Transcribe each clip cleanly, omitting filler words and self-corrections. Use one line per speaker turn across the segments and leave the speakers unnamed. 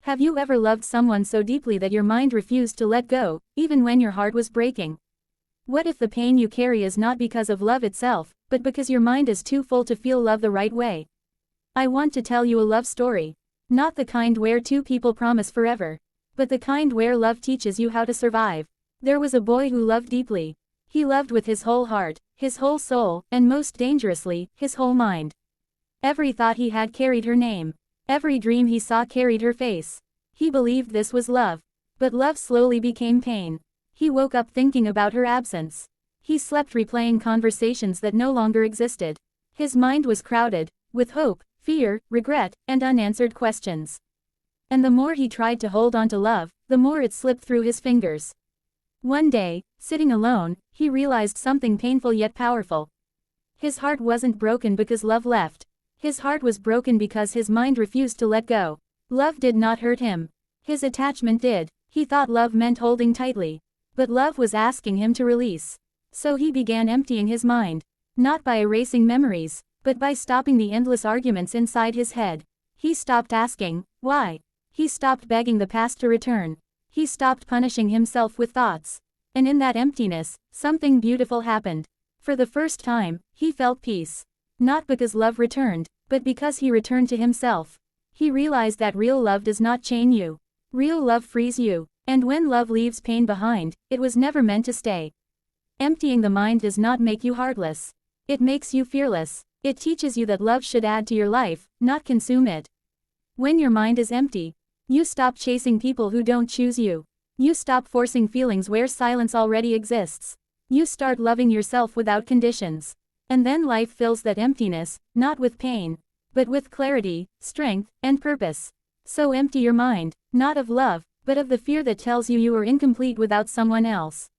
Have you ever loved someone so deeply that your mind refused to let go, even when your heart was breaking? What if the pain you carry is not because of love itself, but because your mind is too full to feel love the right way? I want to tell you a love story. Not the kind where two people promise forever, but the kind where love teaches you how to survive. There was a boy who loved deeply. He loved with his whole heart, his whole soul, and most dangerously, his whole mind. Every thought he had carried her name. Every dream he saw carried her face. He believed this was love. But love slowly became pain. He woke up thinking about her absence. He slept replaying conversations that no longer existed. His mind was crowded with hope, fear, regret, and unanswered questions. And the more he tried to hold on to love, the more it slipped through his fingers. One day, sitting alone, he realized something painful yet powerful. His heart wasn't broken because love left. His heart was broken because his mind refused to let go. Love did not hurt him. His attachment did. He thought love meant holding tightly. But love was asking him to release. So he began emptying his mind. Not by erasing memories, but by stopping the endless arguments inside his head. He stopped asking, why? He stopped begging the past to return. He stopped punishing himself with thoughts. And in that emptiness, something beautiful happened. For the first time, he felt peace. Not because love returned, but because he returned to himself. He realized that real love does not chain you. Real love frees you. And when love leaves pain behind, it was never meant to stay. Emptying the mind does not make you heartless. It makes you fearless. It teaches you that love should add to your life, not consume it. When your mind is empty, you stop chasing people who don't choose you. You stop forcing feelings where silence already exists. You start loving yourself without conditions. And then life fills that emptiness, not with pain, but with clarity, strength, and purpose. So empty your mind, not of love, but of the fear that tells you you are incomplete without someone else.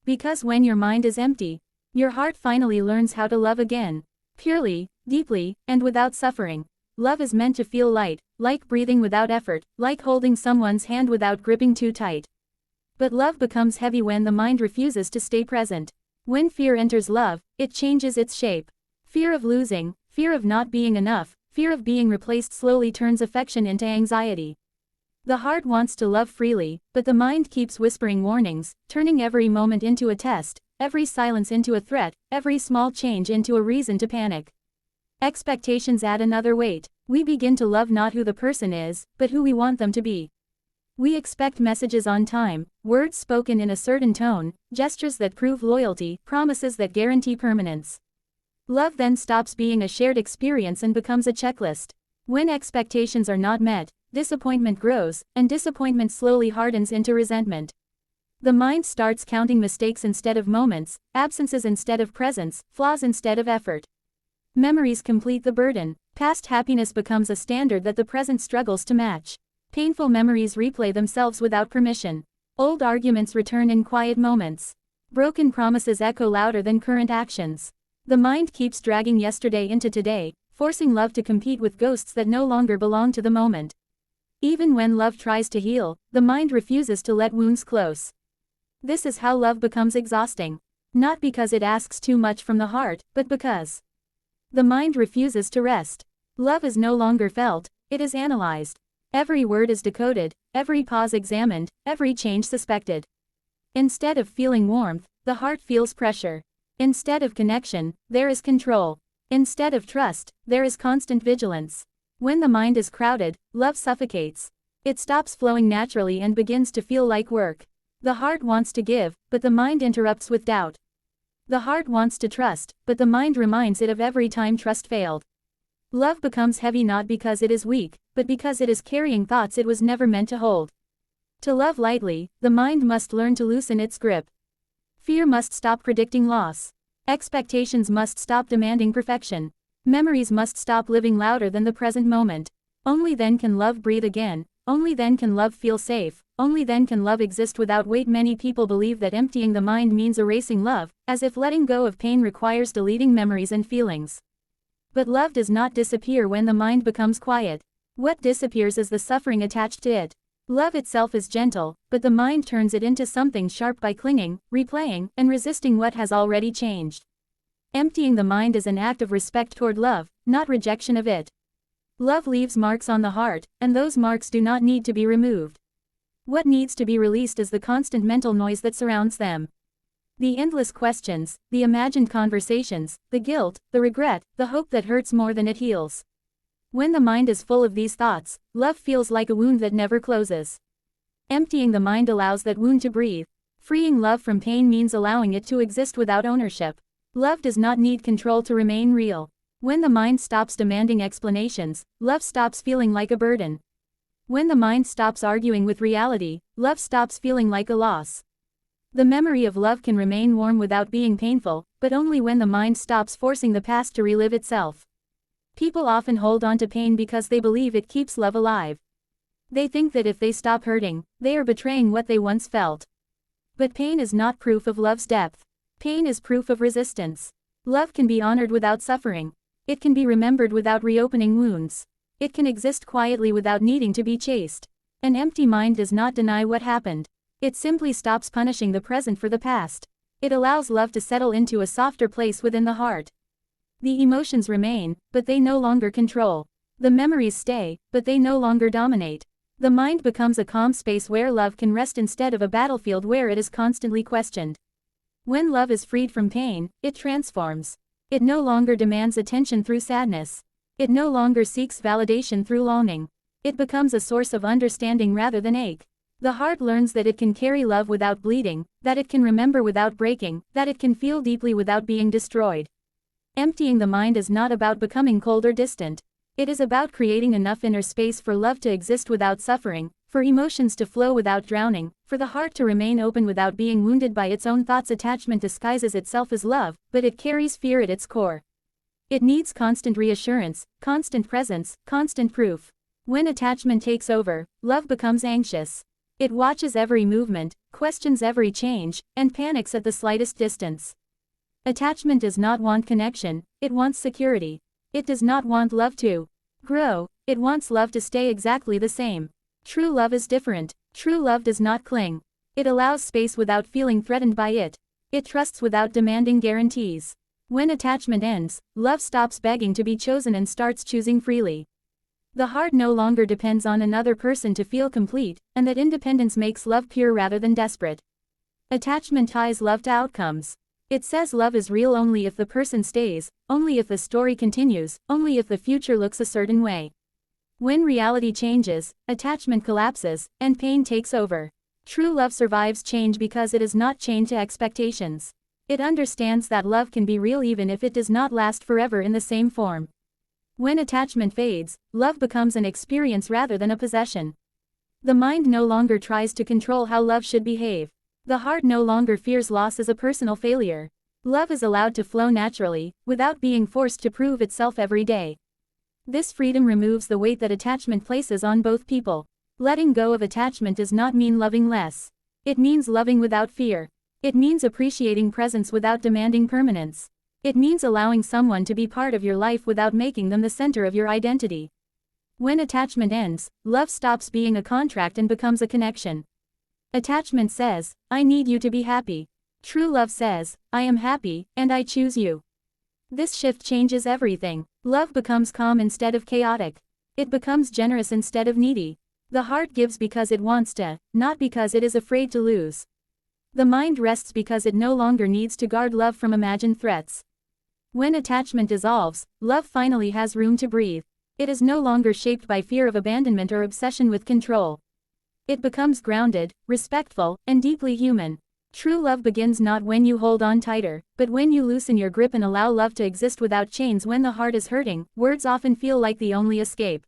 Because when your mind is empty, your heart finally learns how to love again. Purely, deeply, and without suffering. Love is meant to feel light, like breathing without effort, like holding someone's hand without gripping too tight. But love becomes heavy when the mind refuses to stay present. When fear enters love, it changes its shape. Fear of losing, fear of not being enough, fear of being replaced slowly turns affection into anxiety. The heart wants to love freely, but the mind keeps whispering warnings, turning every moment into a test, every silence into a threat, every small change into a reason to panic. Expectations add another weight. We begin to love not who the person is, but who we want them to be. We expect messages on time, words spoken in a certain tone, gestures that prove loyalty, promises that guarantee permanence. Love then stops being a shared experience and becomes a checklist. When expectations are not met, disappointment grows, and disappointment slowly hardens into resentment. The mind starts counting mistakes instead of moments, absences instead of presence, flaws instead of effort. Memories complete the burden. Past happiness becomes a standard that the present struggles to match. Painful memories replay themselves without permission. Old arguments return in quiet moments. Broken promises echo louder than current actions. The mind keeps dragging yesterday into today, forcing love to compete with ghosts that no longer belong to the moment. Even when love tries to heal, the mind refuses to let wounds close. This is how love becomes exhausting. Not because it asks too much from the heart, but because the mind refuses to rest. Love is no longer felt, it is analyzed. Every word is decoded, every pause examined, every change suspected. Instead of feeling warmth, the heart feels pressure. Instead of connection, there is control. Instead of trust, there is constant vigilance. When the mind is crowded, love suffocates. It stops flowing naturally and begins to feel like work. The heart wants to give, but the mind interrupts with doubt. The heart wants to trust, but the mind reminds it of every time trust failed. Love becomes heavy not because it is weak, but because it is carrying thoughts it was never meant to hold. To love lightly, the mind must learn to loosen its grip. Fear must stop predicting loss. Expectations must stop demanding perfection. Memories must stop living louder than the present moment. Only then can love breathe again, only then can love feel safe, only then can love exist without weight. Many people believe that emptying the mind means erasing love, as if letting go of pain requires deleting memories and feelings. But love does not disappear when the mind becomes quiet. What disappears is the suffering attached to it. Love itself is gentle, but the mind turns it into something sharp by clinging, replaying, and resisting what has already changed. Emptying the mind is an act of respect toward love, not rejection of it. Love leaves marks on the heart, and those marks do not need to be removed. What needs to be released is the constant mental noise that surrounds them. The endless questions, the imagined conversations, the guilt, the regret, the hope that hurts more than it heals. When the mind is full of these thoughts, love feels like a wound that never closes. Emptying the mind allows that wound to breathe. Freeing love from pain means allowing it to exist without ownership. Love does not need control to remain real. When the mind stops demanding explanations, love stops feeling like a burden. When the mind stops arguing with reality, love stops feeling like a loss. The memory of love can remain warm without being painful, but only when the mind stops forcing the past to relive itself. People often hold on to pain because they believe it keeps love alive. They think that if they stop hurting, they are betraying what they once felt. But pain is not proof of love's depth. Pain is proof of resistance. Love can be honored without suffering. It can be remembered without reopening wounds. It can exist quietly without needing to be chased. An empty mind does not deny what happened. It simply stops punishing the present for the past. It allows love to settle into a softer place within the heart. The emotions remain, but they no longer control. The memories stay, but they no longer dominate. The mind becomes a calm space where love can rest instead of a battlefield where it is constantly questioned. When love is freed from pain, it transforms. It no longer demands attention through sadness. It no longer seeks validation through longing. It becomes a source of understanding rather than ache. The heart learns that it can carry love without bleeding, that it can remember without breaking, that it can feel deeply without being destroyed. Emptying the mind is not about becoming cold or distant. It is about creating enough inner space for love to exist without suffering, for emotions to flow without drowning, for the heart to remain open without being wounded by its own thoughts. Attachment disguises itself as love, but it carries fear at its core. It needs constant reassurance, constant presence, constant proof. When attachment takes over, love becomes anxious. It watches every movement, questions every change, and panics at the slightest distance. Attachment does not want connection, it wants security. It does not want love to grow, it wants love to stay exactly the same. True love is different. True love does not cling. It allows space without feeling threatened by it. It trusts without demanding guarantees. When attachment ends, love stops begging to be chosen and starts choosing freely. The heart no longer depends on another person to feel complete, and that independence makes love pure rather than desperate. Attachment ties love to outcomes. It says love is real only if the person stays, only if the story continues, only if the future looks a certain way. When reality changes, attachment collapses, and pain takes over. True love survives change because it is not chained to expectations. It understands that love can be real even if it does not last forever in the same form. When attachment fades, love becomes an experience rather than a possession. The mind no longer tries to control how love should behave. The heart no longer fears loss as a personal failure. Love is allowed to flow naturally, without being forced to prove itself every day. This freedom removes the weight that attachment places on both people. Letting go of attachment does not mean loving less. It means loving without fear. It means appreciating presence without demanding permanence. It means allowing someone to be part of your life without making them the center of your identity. When attachment ends, love stops being a contract and becomes a connection. Attachment says, I need you to be happy. True love says, I am happy, and I choose you. This shift changes everything. Love becomes calm instead of chaotic. It becomes generous instead of needy. The heart gives because it wants to, not because it is afraid to lose. The mind rests because it no longer needs to guard love from imagined threats. When attachment dissolves, love finally has room to breathe. It is no longer shaped by fear of abandonment or obsession with control. It becomes grounded, respectful, and deeply human. True love begins not when you hold on tighter, but when you loosen your grip and allow love to exist without chains. When the heart is hurting, words often feel like the only escape.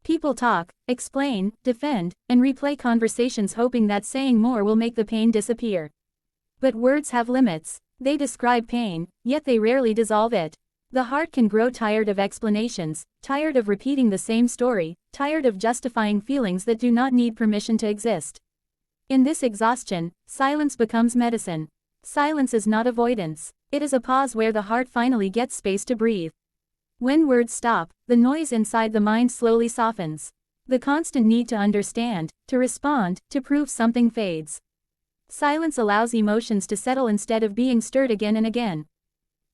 People talk, explain, defend, and replay conversations hoping that saying more will make the pain disappear. But words have limits. They describe pain, yet they rarely dissolve it. The heart can grow tired of explanations, tired of repeating the same story, tired of justifying feelings that do not need permission to exist. In this exhaustion, silence becomes medicine. Silence is not avoidance. It is a pause where the heart finally gets space to breathe. When words stop, the noise inside the mind slowly softens. The constant need to understand, to respond, to prove something fades. Silence allows emotions to settle instead of being stirred again and again.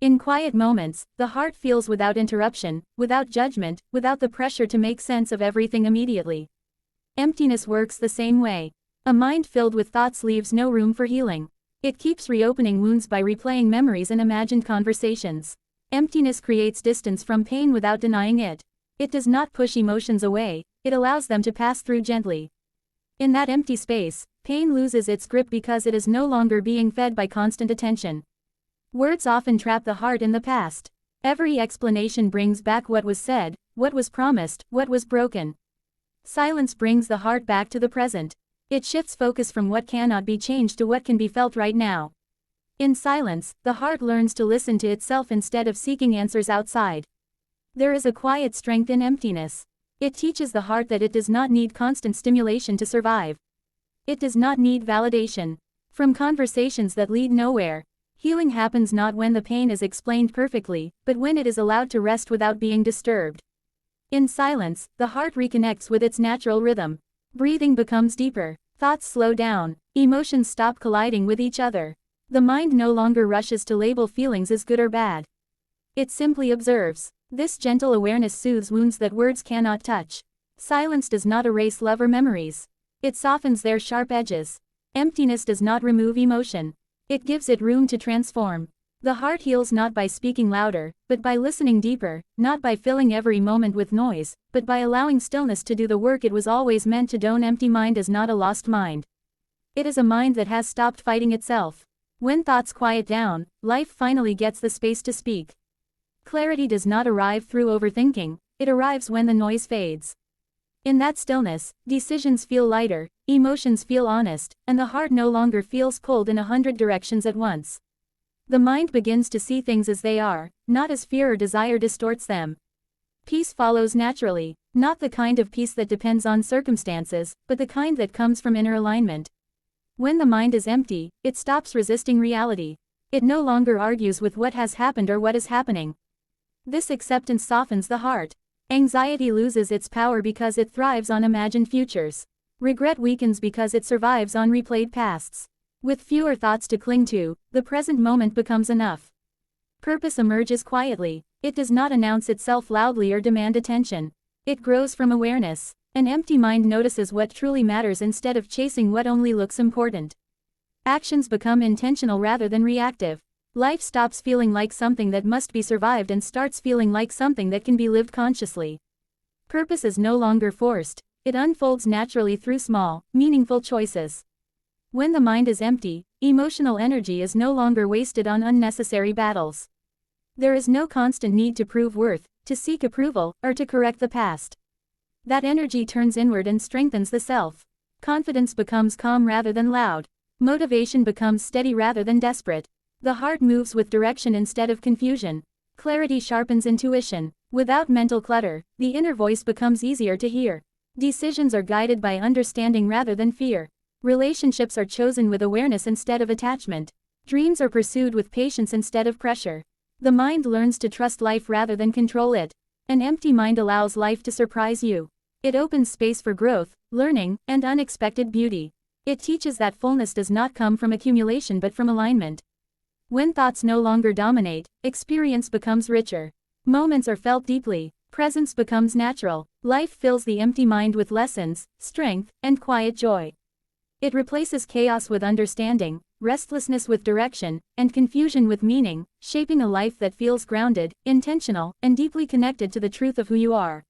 In quiet moments, the heart feels without interruption, without judgment, without the pressure to make sense of everything immediately. Emptiness works the same way. A mind filled with thoughts leaves no room for healing. It keeps reopening wounds by replaying memories and imagined conversations. Emptiness creates distance from pain without denying it. It does not push emotions away, it allows them to pass through gently. In that empty space, pain loses its grip because it is no longer being fed by constant attention. Words often trap the heart in the past. Every explanation brings back what was said, what was promised, what was broken. Silence brings the heart back to the present. It shifts focus from what cannot be changed to what can be felt right now. In silence, the heart learns to listen to itself instead of seeking answers outside. There is a quiet strength in emptiness. It teaches the heart that it does not need constant stimulation to survive. It does not need validation from conversations that lead nowhere. Healing happens not when the pain is explained perfectly, but when it is allowed to rest without being disturbed. In silence, the heart reconnects with its natural rhythm. Breathing becomes deeper, thoughts slow down, emotions stop colliding with each other. The mind no longer rushes to label feelings as good or bad. It simply observes. This gentle awareness soothes wounds that words cannot touch. Silence does not erase love or memories. It softens their sharp edges. Emptiness does not remove emotion. It gives it room to transform. The heart heals not by speaking louder, but by listening deeper, not by filling every moment with noise, but by allowing stillness to do the work it was always meant to do. An empty mind is not a lost mind. It is a mind that has stopped fighting itself. When thoughts quiet down, life finally gets the space to speak. Clarity does not arrive through overthinking, it arrives when the noise fades. In that stillness, decisions feel lighter, emotions feel honest, and the heart no longer feels pulled in 100 directions at once. The mind begins to see things as they are, not as fear or desire distorts them. Peace follows naturally, not the kind of peace that depends on circumstances, but the kind that comes from inner alignment. When the mind is empty, it stops resisting reality. It no longer argues with what has happened or what is happening. This acceptance softens the heart. Anxiety loses its power because it thrives on imagined futures. Regret weakens because it survives on replayed pasts. With fewer thoughts to cling to, the present moment becomes enough. Purpose emerges quietly. It does not announce itself loudly or demand attention. It grows from awareness. An empty mind notices what truly matters instead of chasing what only looks important. Actions become intentional rather than reactive. Life stops feeling like something that must be survived and starts feeling like something that can be lived consciously. Purpose is no longer forced, it unfolds naturally through small, meaningful choices. When the mind is empty, emotional energy is no longer wasted on unnecessary battles. There is no constant need to prove worth, to seek approval, or to correct the past. That energy turns inward and strengthens the self. Confidence becomes calm rather than loud. Motivation becomes steady rather than desperate. The heart moves with direction instead of confusion. Clarity sharpens intuition. Without mental clutter, the inner voice becomes easier to hear. Decisions are guided by understanding rather than fear. Relationships are chosen with awareness instead of attachment. Dreams are pursued with patience instead of pressure. The mind learns to trust life rather than control it. An empty mind allows life to surprise you. It opens space for growth, learning, and unexpected beauty. It teaches that fullness does not come from accumulation but from alignment. When thoughts no longer dominate, experience becomes richer. Moments are felt deeply, presence becomes natural, life fills the empty mind with lessons, strength, and quiet joy. It replaces chaos with understanding, restlessness with direction, and confusion with meaning, shaping a life that feels grounded, intentional, and deeply connected to the truth of who you are.